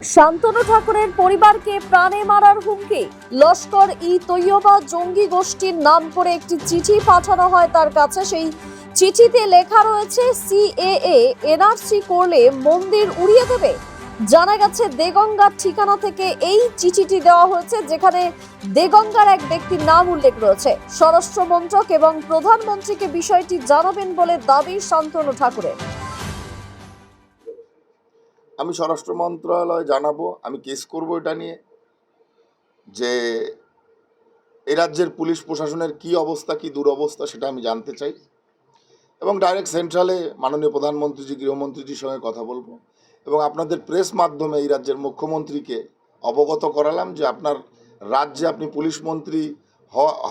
শান্তনু ঠাকুরের পরিবারকে প্রাণে মারার হুমকি। লস্কর ই তৈয়বা জঙ্গি গোষ্ঠীর নাম করে একটি চিঠি পাঠানো হয় তার কাছে। সেই চিঠিতে লেখা রয়েছে সিএএ এনআরসি করলে মন্দির উড়িয়ে দেবে। জানা গেছে দেগঙ্গার ঠিকানা থেকে এই চিঠিটি দেওয়া হয়েছে, যেখানে দেগঙ্গার এক ব্যক্তির নাম উল্লেখ রয়েছে। স্বরাষ্ট্র মন্ত্রক এবং প্রধানমন্ত্রীকে বিষয়টি জানাবেন বলে দাবি শান্তনু ঠাকুরের। আমি স্বরাষ্ট্র মন্ত্রণালয় জানাবো, আমি কেস করব এটা নিয়ে যে এই রাজ্যের পুলিশ প্রশাসনের কি অবস্থা, কি দুরবস্থা, সেটা আমি জানতে চাই এবং ডাইরেক্ট সেন্ট্রালে মাননীয় প্রধানমন্ত্রীজি, গৃহমন্ত্রীজির সঙ্গে কথা বলবো এবং আপনাদের প্রেস মাধ্যমে এই রাজ্যের মুখ্যমন্ত্রীকে অবগত করালাম যে আপনার রাজ্যে আপনি পুলিশ মন্ত্রী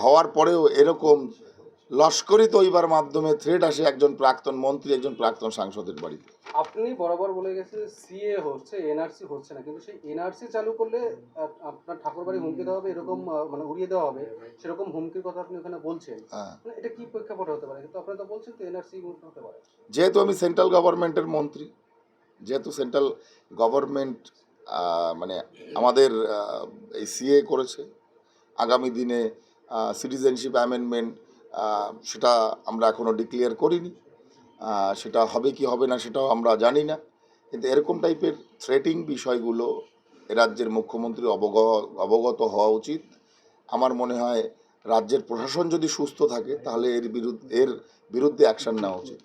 হওয়ার পরেও এরকম লস্করি তৈবার মাধ্যমে থ্রেট আসে একজন প্রাক্তন মন্ত্রী, একজন প্রাক্তন সাংসদের বাড়িতে। আপনি বরাবর বলে গেছেন সিএ হচ্ছে, এনআরসি হচ্ছে না, কিন্তু সেই এনআরসি চালু করলে আপনার ঠাকুরবাড়ি হুমকি দেওয়া হবে, এরকম মানে উড়িয়ে দেওয়া হবে, সেরকম হুমকির কথা আপনি ওখানে বলছেন। মানে এটা কি প্রেক্ষাপটে হতে পারে? কিন্তু আপনারা তো বলছেন তো এনআরসি হতে পারে। যেহেতু আমি সেন্ট্রাল গভর্নমেন্টের মন্ত্রী, যেহেতু সেন্ট্রাল গভর্নমেন্ট মানে আমাদের এই সিএ করেছে, আগামী দিনে সিটিজেনশিপ অ্যামেন্ডমেন্ট সেটা আমরা এখনও ডিক্লেয়ার করিনি, সেটা হবে কি হবে না সেটাও আমরা জানি না, কিন্তু এরকম টাইপের থ্রেটিং বিষয়গুলো এ রাজ্যের মুখ্যমন্ত্রী অবগত হওয়া উচিত। আমার মনে হয় রাজ্যের প্রশাসন যদি সুস্থ থাকে তাহলে এর বিরুদ্ধে অ্যাকশন নেওয়া উচিত।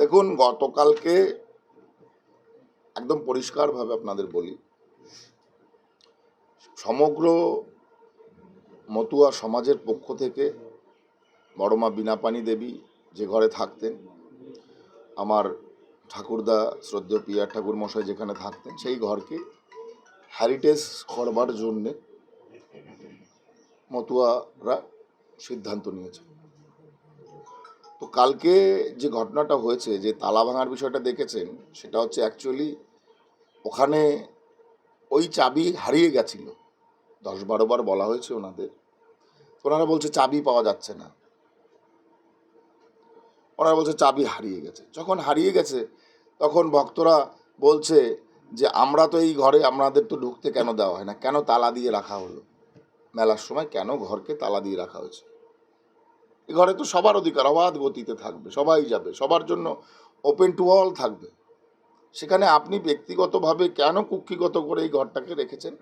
দেখুন, গতকালকে একদম পরিষ্কারভাবে আপনাদের বলি, সমগ্র মতুয়া সমাজের পক্ষ থেকে বড়মা বীণাপাণি দেবী যে ঘরে থাকতেন, আমার ঠাকুরদা শ্রদ্ধেয় পিয়ার ঠাকুর মশাই যেখানে থাকতেন, সেই ঘরকে হেরিটেজ করবার জন্যে মতুয়ারা সিদ্ধান্ত নিয়েছে। তো কালকে যে ঘটনাটা হয়েছে, যে তালা ভাঙার বিষয়টা দেখেছেন, সেটা হচ্ছে অ্যাকচুয়ালি ওখানে ওই চাবি হারিয়ে গেছিল। 10-12 বার বলা হয়েছে ওনাদের, ওনারা বলছে চাবি পাওয়া যাচ্ছে না, ওনারা বলছে চাবি হারিয়ে গেছে। যখন হারিয়ে গেছে তখন ভক্তরা বলছে যে আমরা তো এই ঘরে, আমাদের তো ঢুকতে কেন দেওয়া হয় না, কেন তালা দিয়ে রাখা হলো, মেলার সময় কেন ঘরকে তালা দিয়ে রাখা হয়েছে? এই ঘরে তো সবার অধিকার, অবাধ গতিতে থাকবে, সবাই যাবে, সবার জন্য ওপেন টু অল থাকবে। সেখানে আপনি ব্যক্তিগতভাবে কেন কুক্ষিগত করে এই ঘরটাকে রেখেছেন,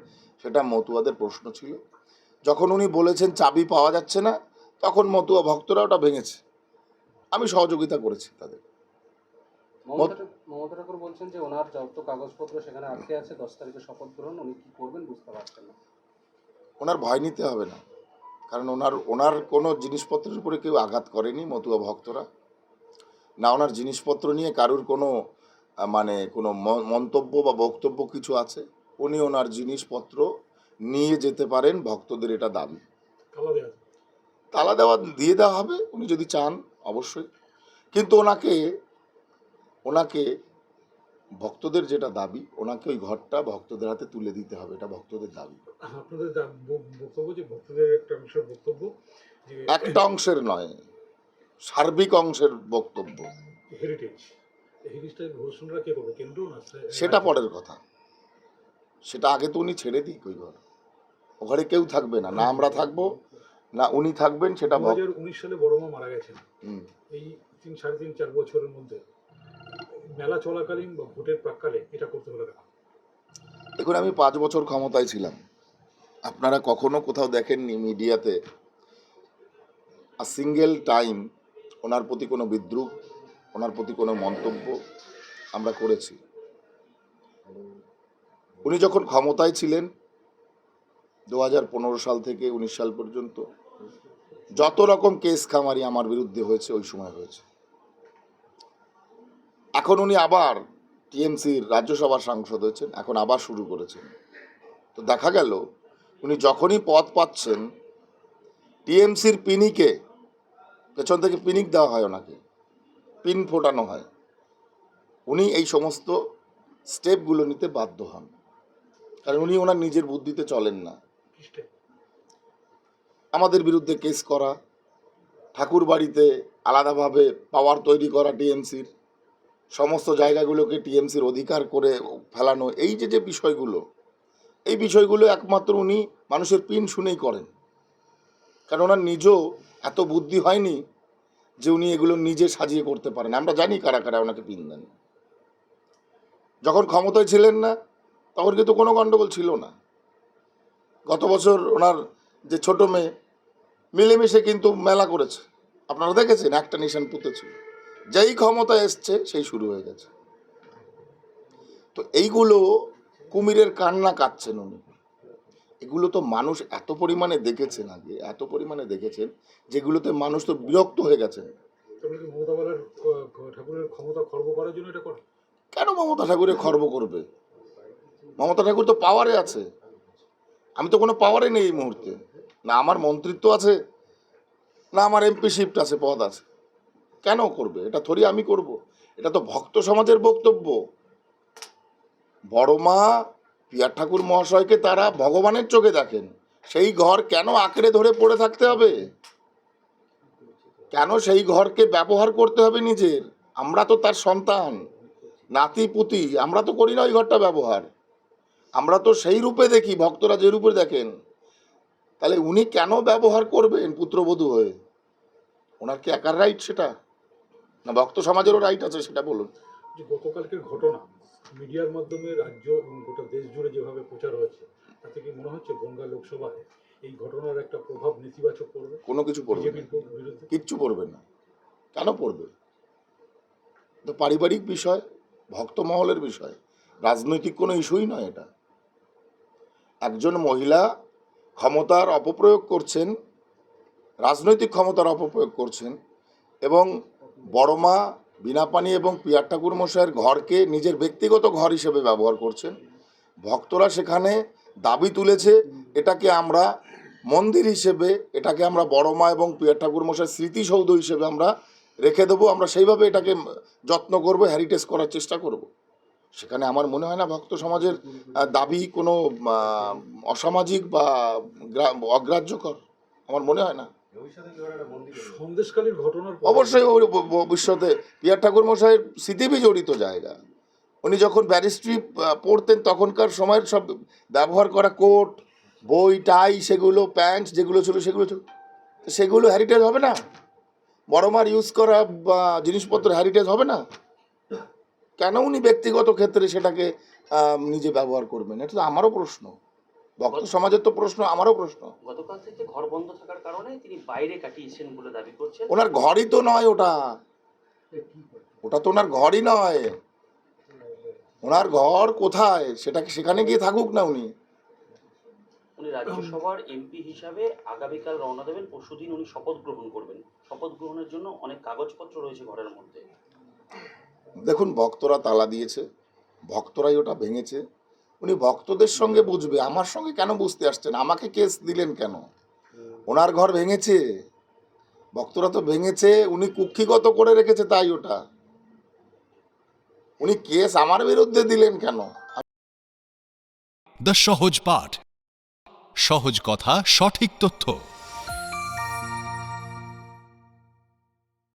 সেটা মতুয়াদের প্রশ্ন ছিল। যখন উনি বলেছেন চাবি পাওয়া যাচ্ছে না, তখন মতুয়া ভক্তরা ওটা ভেঙেছে, আমি সহযোগিতা করেছি তাদের। মমতা ঠাকুর বলছেন যে ওনার যত কাগজপত্র সেখানে আটকে আছে, 10 তারিখে শপথ গ্রহণ, উনি কি করবেন বুঝতে পারছেন না। ওনার ভয় নিতে হবে না, কারণ ওনার কোনো জিনিসপত্রের উপরে কেউ আঘাত করেনি মতুয়া ভক্তরা, না ওনার জিনিসপত্র নিয়ে কারুর কোনো মানে কোনো মন্তব্য বা বক্তব্য কিছু আছে। উনি ওনার জিনিসপত্র নিয়ে যেতে পারেন, ভক্তদের এটা দাবি। তালা দিয়ে দেওয়া হবে উনি যদি চান, অবশ্যই। কিন্তু ওনাকে ভক্তদের যেটা দাবি, ওনাকে ওই ঘরটা ভক্তদের হাতে তুলে দিতে হবে, এটা ভক্তদের দাবি। আপনাদের বক্তব্য যে ভক্তদের একটা অংশের বক্তব্য, একটা অংশের নয়, সার্বিক অংশের বক্তব্য। হেরিটেজটা ঘোষণা কে করবে, কেন্দ্র না? সেটা পরের কথা, সেটা আগে তো উনি ছেড়ে দিক। ওই ঘর, ও ঘরে কেউ থাকবে না, না আমরা থাকবো না উনি থাকবেন। সেটা 2019 সালে বড়মা মারা গেছেন। এই 3-4.5 বছরের মধ্যে মেলা চলাকালীন বা ভোটের প্রাক্কালে এটা করতে হলো কেন? দেখুন, আমি 5 বছর ক্ষমতায় ছিলাম, আপনারা কখনো কোথাও দেখেননি মিডিয়াতে সিঙ্গেল টাইম ওনার প্রতি কোনো বিদ্রুপ, ওনার প্রতি কোনো মন্তব্য আমরা করেছি। উনি যখন ক্ষমতায় ছিলেন 2015 সাল থেকে 19 সাল পর্যন্ত যত রকম কেস খামারি আমার বিরুদ্ধে হয়েছে, ওই সময় হয়েছে। এখন উনি আবার টিএমসির রাজ্যসভার সাংসদ হয়েছেন, এখন আবার শুরু করেছেন। তো দেখা গেল উনি যখনই পদ পাচ্ছেন, টিএমসির পিনিকে পেছন থেকে পিনিক দেওয়া হয়, ওনাকে পিন ফোটানো হয়, উনি এই সমস্ত স্টেপগুলো নিতে বাধ্য হন, কারণ উনি ওনার নিজের বুদ্ধিতে চলেন না। আমাদের বিরুদ্ধে কেস করা, ঠাকুর বাড়িতে আলাদাভাবে পাওয়ার তৈরি করা টিএমসির, সমস্ত জায়গাগুলোকে টিএমসির অধিকার করে ফেলানো, এই যে বিষয়গুলো, এই বিষয়গুলো একমাত্র উনি মানুষের পিন শুনেই করেন। কারণ ওনার নিজেও এত বুদ্ধি হয়নি যে উনি এগুলো নিজে সাজিয়ে করতে পারেন। আমরা জানি কারা কারা ওনাকে পিন দেন। যখন ক্ষমতায় ছিলেন না তখন কিন্তু কোনো গণ্ডগোল ছিল না। গত বছর ওনার যে ছোট মেয়ে মিলেমিশে কিন্তু মেলা করেছে, আপনারা দেখেছেন, একটা নিশান পুঁতেছিল। যেই ক্ষমতা এসছে সেই শুরু হয়ে গেছে। তো এইগুলো কুমিরের কান্না কাঁদছেন উনি। এগুলো তো মানুষ এত পরিমাণে দেখেছেন, আগে এত পরিমাণে দেখেছেন, যেগুলোতে মানুষ তো বিরক্ত হয়ে গেছেন। মমতা ঠাকুরের ক্ষমতা খর্ব করার জন্য এটা করে? কেন মমতা ঠাকুরে খর্ব করবে? মমতা ঠাকুর তো পাওয়ারে আছে, আমি তো কোনো পাওয়ারে নেই এই মুহূর্তে। না আমার মন্ত্রিত্ব আছে, না আমার এমপি শিফট আছে, পদ আছে। কেন করবে? এটা থরি আমি করব? এটা তো ভক্ত সমাজের বক্তব্য। বড় মা পিয়ার ঠাকুর মহাশয়কে তারা ভগবানের চোখে দেখেন। সেই ঘর কেন আঁকড়ে ধরে পড়ে থাকতে হবে? কেন সেই ঘরকে ব্যবহার করতে হবে নিজের? আমরা তো তার সন্তান, নাতি পুতি, আমরা তো করি না ওই ঘরটা ব্যবহার। আমরা তো সেই রূপে দেখি, ভক্তরা যে রূপে দেখেন। তাহলে উনি কেন ব্যবহার করবেন পুত্রবধূ হয়ে? ওনার কি একার রাইট সেটা, না ভক্ত সমাজেরও রাইট আছে সেটা বলুন। যে গতকালকের ঘটনা মিডিয়ার মাধ্যমে রাজ্য এবং গোটা দেশ জুড়ে যেভাবে প্রচার হয়েছে, তাতে কি মনে হচ্ছে বনগাঁ লোকসভায় এই ঘটনার একটা প্রভাব নেতিবাচক পড়বে? কোনো কিছু পড়বে না, বিজেপির বিরুদ্ধে কিচ্ছু পড়বে না। কেন পড়বে? তো পারিবারিক বিষয়, ভক্ত মহলের বিষয়, রাজনৈতিক কোনো ইস্যুই নয় এটা। একজন মহিলা ক্ষমতার অপপ্রয়োগ করছেন, রাজনৈতিক ক্ষমতার অপপ্রয়োগ করছেন, এবং বড় মা বীণাপানি এবং পিয়ার ঠাকুর মশাইয়ের ঘরকে নিজের ব্যক্তিগত ঘর হিসেবে ব্যবহার করছেন। ভক্তরা সেখানে দাবি তুলেছে এটাকে আমরা মন্দির হিসেবে, এটাকে আমরা বড় মা এবং পিয়ার ঠাকুর মশাইয়ের স্মৃতিসৌধ হিসেবে আমরা রেখে দেবো। আমরা সেইভাবে এটাকে যত্ন করব, হেরিটেজ করার চেষ্টা করব। সেখানে আমার মনে হয় না ভক্ত সমাজের দাবি কোনো অসামাজিক বা অগ্রাহ্যকর, আমার মনে হয় না। সন্দেশকালীর ঘটনার অবশ্যই ভবিষ্যতে পিয়ার ঠাকুর মশাইয়ের স্মৃতিবি জড়িত জায়গা। উনি যখন ব্যারিস্ট্রি পড়তেন তখনকার সময়ের সব ব্যবহার করা কোট, বই, টাই, সেগুলো প্যান্ট যেগুলো ছিল সেগুলো হ্যারিটেজ হবে না? বড় মার ইউজ করা জিনিসপত্র হ্যারিটেজ হবে না? কেন উনি ব্যক্তিগত ক্ষেত্রে সেটাকে নিজে ব্যবহার করবেন? এটা তো আমারও প্রশ্ন, ভক্ত সমাজের তো প্রশ্ন, আমারও প্রশ্ন। গতকাল থেকে ঘর বন্ধ থাকার কারণে তিনি বাইরে কাটিয়েছেন বলে দাবি করছেন। ওনার ঘরই তো নয় ওটা, ওটা তো ওনার ঘরই নয়। ওনার ঘর কোথায় সেটাকে সেখানে গিয়ে থাকুক না উনি। উনি রাজ্যসভার এমপি হিসাবে আগামীকাল রওনা দেবেন, পরশুদিন উনি শপথ গ্রহণ করবেন। শপথ গ্রহণের জন্য অনেক কাগজপত্র রয়েছে ঘরের মধ্যে। দেখুন, ভক্তরা তালা দিয়েছে, ভক্তরাই ওটা ভেঙেছে। উনি ভক্তদের সঙ্গে বুঝবে, আমার সঙ্গে কেন বুঝতে আসছেন? আমাকে কেস দিলেন কেন? ওনার ঘর ভেঙেছে, ভক্তরা তো ভেঙেছে, উনি কুক্ষিগত করে রেখেছে, তাই ওটা। উনি কেস আমার বিরুদ্ধে দিলেন কেন? দ্য সহজ পাঠ, সহজ কথা, সঠিক তথ্য।